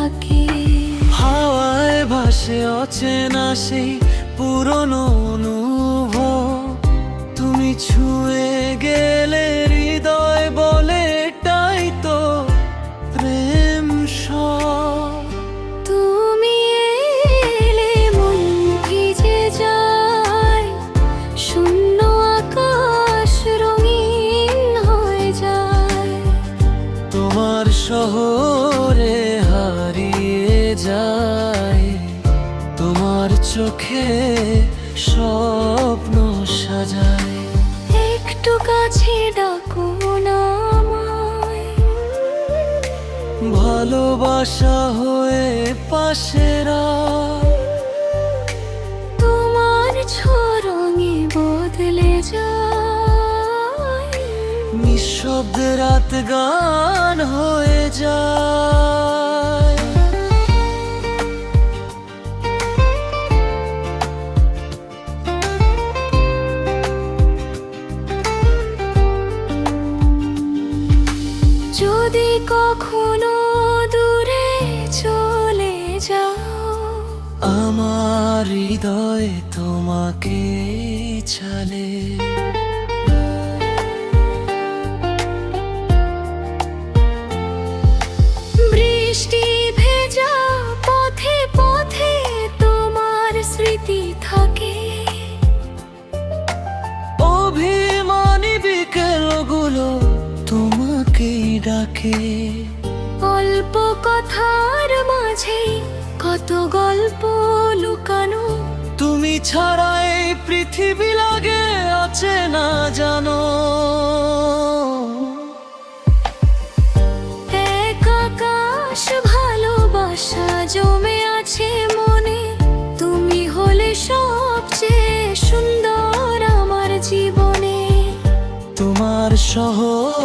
থাকে। হাওয়ায় ভাসে অচেনা সেই পুরনো অনুভব, তুমি ছুঁয়ে গেলে হৃদয় বলে এটাই তো প্রেম সব। তুমি এলে মন ভিজে যায়, শূন্য আকাশ রঙিন হয়ে যায়। তোমার শহরে হারিয়ে যায়, তোমার চোখে স্বপ্ন সাজায়। একটু কাছে ডাকো না আমায়, ভালোবাসা হয়ে পাশেরা, তোমার ছোঁয়া বদলে যায়। নিঃশব্দ রাত গান হয়ে যায়। যদি কখনো দূরে চলে যাও, আমার হৃদয় তোমাকে ছালে। বৃষ্টি ভেজা পথে পথে তোমার স্মৃতি থাকে। অভিমানী বিকেলগুলো তোমাকেই ডাকে। অল্প কথার মাঝে কত গল্প লুকানো, তুমি ছাড়া এই পৃথিবী লাগে অচেনা জানো। এক আকাশ ভালোবাসা জমে আছে মনে, তুমি হলে সবচেয়ে সুন্দর আমার জীবনে। তোমার শহর